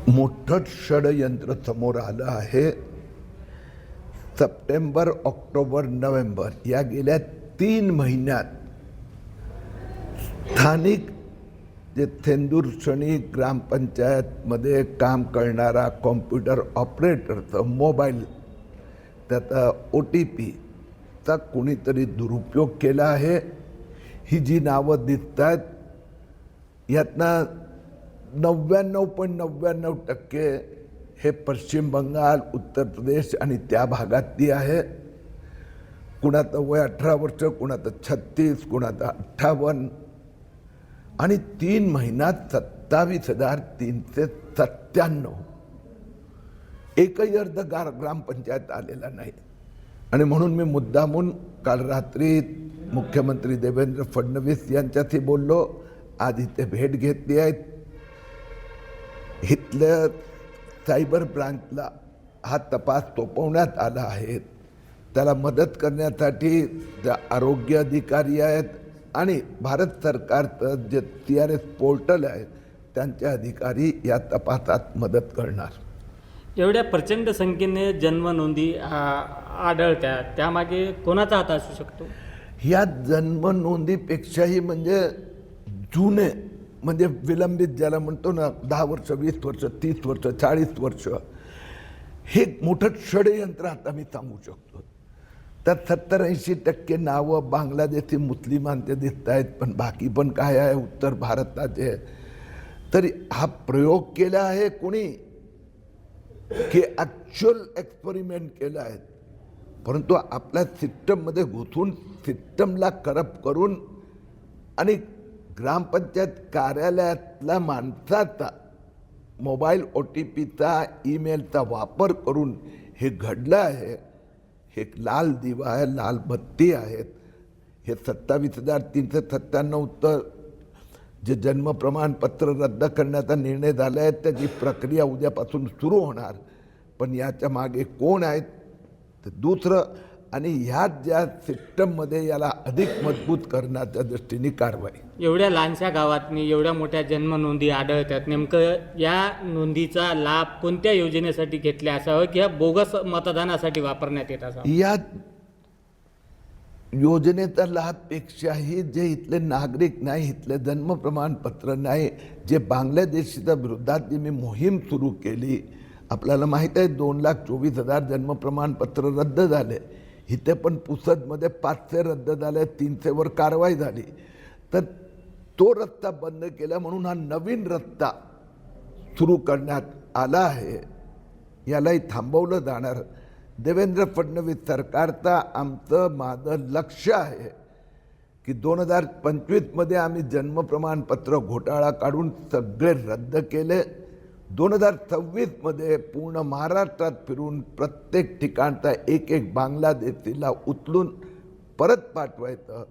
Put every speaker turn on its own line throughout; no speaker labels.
मोठं षडयंत्र समोर आलं आहे. सप्टेंबर, ऑक्टोबर, नोव्हेंबर या गेल्या 3 महिन्यात स्थानिक जे थेंदुरसणी ग्रामपंचायतमध्ये काम करणारा कॉम्प्युटर ऑपरेटरचं मोबाईल त्याचा OTPचा कोणीतरी दुरुपयोग केला आहे. ही जी नावं दिसत आहेत यातनं 99.99% हे पश्चिम बंगाल, उत्तर प्रदेश आणि त्या भागातली आहे. कुणाचं वय 18 वर्ष, कुणाचं 36, कुणाचं 58 आणि 3 महिन्यात 27,397 एकही अर्ज ग्रामपंचायत आलेला नाही. आणि म्हणून मी मुद्दामून काल रात्री मुख्यमंत्री देवेंद्र फडणवीस यांच्याशी बोललो. आज इथे भेट घेतली आहे. इथल्या सायबर ब्रांचला हा तपास सोपवण्यात आला आहे. त्याला मदत करण्यासाठी ज्या आरोग्य अधिकारी आहेत आणि भारत सरकारचं जे CRS पोर्टल आहे त्यांचे अधिकारी या तपासात मदत करणार.
एवढ्या प्रचंड संख्येने जन्म नोंदी आढळत्या, त्यामागे कोणाचा हात असू शकतो?
या जन्म नोंदीपेक्षाही म्हणजे जुने म्हणजे विलंबित ज्याला म्हणतो ना 10 वर्ष, 20 वर्ष, 30 वर्ष, 40 वर्ष, हे मोठं षडयंत्र आता मी सांगू शकतो. तर 70-80% नावं बांगलादेशी मुस्लिमांचे दिसत आहेत, पण बाकी पण काय आहे उत्तर भारताचे. तरी हा प्रयोग केला आहे कोणी की ॲक्च्युअल एक्सपेरिमेंट केला आहे, परंतु आपल्या सिस्टममध्ये घुसून सिस्टमला करप्ट करून आणि ग्रामपंचायत कार्यालयातल्या माणसाचा मोबाईल OTPचा, ईमेलचा वापर करून हे घडलं आहे. हे लाल दिवा आहे, लाल बत्ती आहेत. हे 27,397 जे जन्म प्रमाणपत्र रद्द करण्याचा निर्णय झाला आहे त्याची प्रक्रिया उद्यापासून सुरू होणार. पण याच्या मागे कोण आहेत तर दुसरं, आणि ह्यात ज्या सिस्टममध्ये याला अधिक मजबूत करण्याच्या दृष्टीने कारवाई.
एवढ्या लहानशा गावातनी एवढ्या मोठ्या जन्म नोंदी आढळतात, नेमकं या नोंदीचा लाभ कोणत्या योजनेसाठी घेतला असावा की या बोगस मतदानासाठी वापरण्यात येत असावा?
या योजनेचा लाभपेक्षाही जे इथले नागरिक नाही, इथले जन्म प्रमाणपत्र नाही, जे बांगलादेशीच्या विरोधात जी मी मोहीम सुरू केली, आपल्याला माहीत आहे 2,24,000 जन्म प्रमाणपत्र रद्द झाले. इथे पण पुसदमध्ये 500 रद्द झाले, 300वर कारवाई झाली. तर तो रस्ता बंद केला म्हणून हा नवीन रस्ता सुरू करण्यात आला आहे. यालाही थांबवलं जाणार. देवेंद्र फडणवीस सरकारचा आमचं माझं लक्ष आहे की 2025मध्ये आम्ही जन्म प्रमाणपत्र घोटाळा काढून सगळे रद्द केले. 2026मध्ये पूर्ण महाराष्ट्रात फिरून प्रत्येक ठिकाणचा एक बांगलादेशीला उचलून परत पाठवायचं.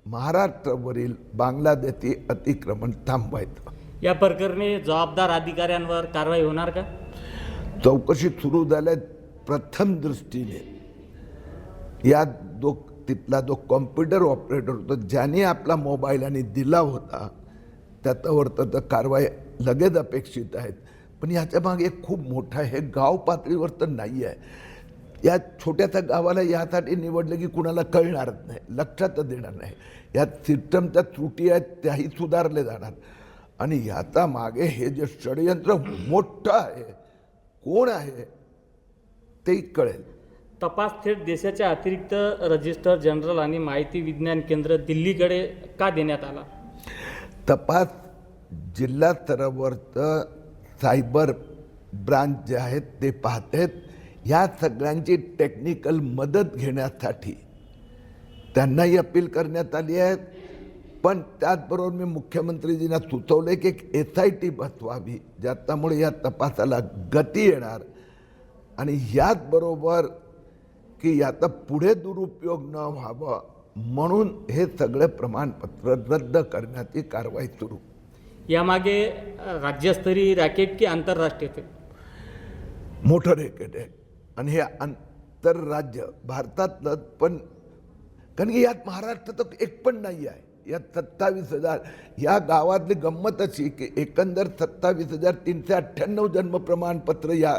महाराष्ट्रावरील बांगलादेशी अतिक्रमण थांबवायचं.
या प्रकरणी जबाबदार अधिकाऱ्यांवर कारवाई होणार का?
चौकशी सुरू झाल्या. प्रथम दृष्टीने या तिथला जो कॉम्प्युटर ऑपरेटर होता ज्याने आपला मोबाईल आणि दिला होता त्याच्यावर तर कारवाई लगेच अपेक्षित आहेत. पण याच्या मागे एक खूप मोठा हे गाव पातळीवर तर नाही आहे. या छोट्याशा गावाला यासाठी निवडलं की कुणाला कळणारच नाही, लक्षात देणार नाही. या सिस्टमच्या त्रुटी आहेत त्याही सुधारले जाणार. आणि याचा मागे हे जे षडयंत्र मोठं आहे, कोण आहे तेही कळेल.
तपास थेट देशाच्या अतिरिक्त रजिस्ट्रार जनरल आणि माहिती विज्ञान केंद्र दिल्लीकडे का देण्यात आला?
तपास जिल्हा स्तरावरचं सायबर ब्रांच जे आहेत ते पाहतात. ह्या सगळ्यांची टेक्निकल मदत घेण्यासाठी त्यांनाही अपील करण्यात आली आहे. पण त्याचबरोबर मी मुख्यमंत्रीजींना सुचवले की एक SIT बसवावी ज्याच्यामुळे या तपासाला गती येणार. आणि याचबरोबर की याचा पुढे दुरुपयोग न व्हावं म्हणून हे सगळे प्रमाणपत्र रद्द करण्याची कारवाई सुरू.
यामागे राज्यस्तरीय रॅकेट की आंतरराष्ट्रीय?
मोठं रॅकेट आहे. आणि हे आंतरराज्य भारतातलं पण, कारण की यात महाराष्ट्रात एक पण नाही आहे. या 27,000 या गावातली गंमत अशी की एकंदर 27,398 जन्म प्रमाणपत्र या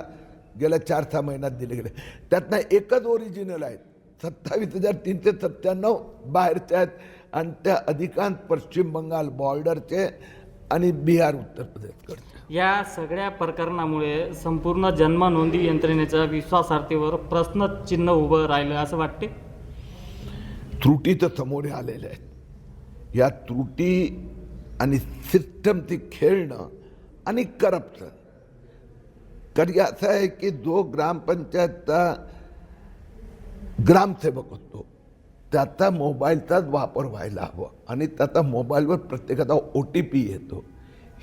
गेल्या 4-6 महिन्यात दिले गेले. त्यातनं एकच ओरिजिनल आहेत. 27,397 बाहेरचे आहेत आणि त्या अधिकांश पश्चिम बंगाल बॉर्डरचे आणि बिहार उत्तर प्रदेशकडचे.
या सगळ्या प्रकरणामुळे संपूर्ण जन्म नोंदी यंत्रणेच्या विश्वासार्हतेवर प्रश्नचिन्ह उभं राहिलं असं वाटते.
त्रुटी तर समोर आलेल्या आहेत. या त्रुटी आणि सिस्टमची खेळणं आणि करप्शन. कधी असं आहे की जो ग्रामपंचायतचा ग्रामसेवक होतो त्याचा मोबाईलचाच वापर व्हायला हवा आणि त्याचा मोबाईलवर प्रत्येकाचा OTP येतो.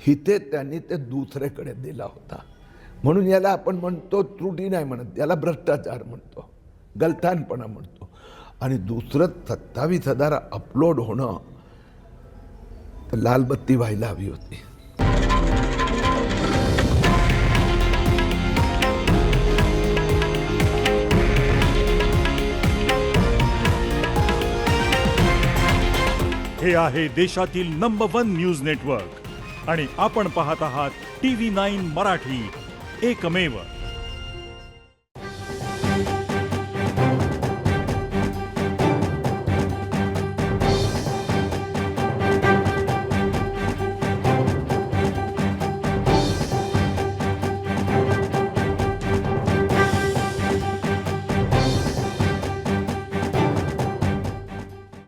इथे त्यांनी ते दुसऱ्याकडे दिला होता. म्हणून याला आपण म्हणतो त्रुटी नाही म्हणत, याला भ्रष्टाचार म्हणतो, गलथानपणा म्हणतो. आणि दुसरं 27,000 अपलोड होणं तर लालबत्ती व्हायला हवी होती.
हे आहे देशातील नंबर 1 न्यूज नेटवर्क आणि आपण पाहत आहात TV9 मराठी, एकमेव.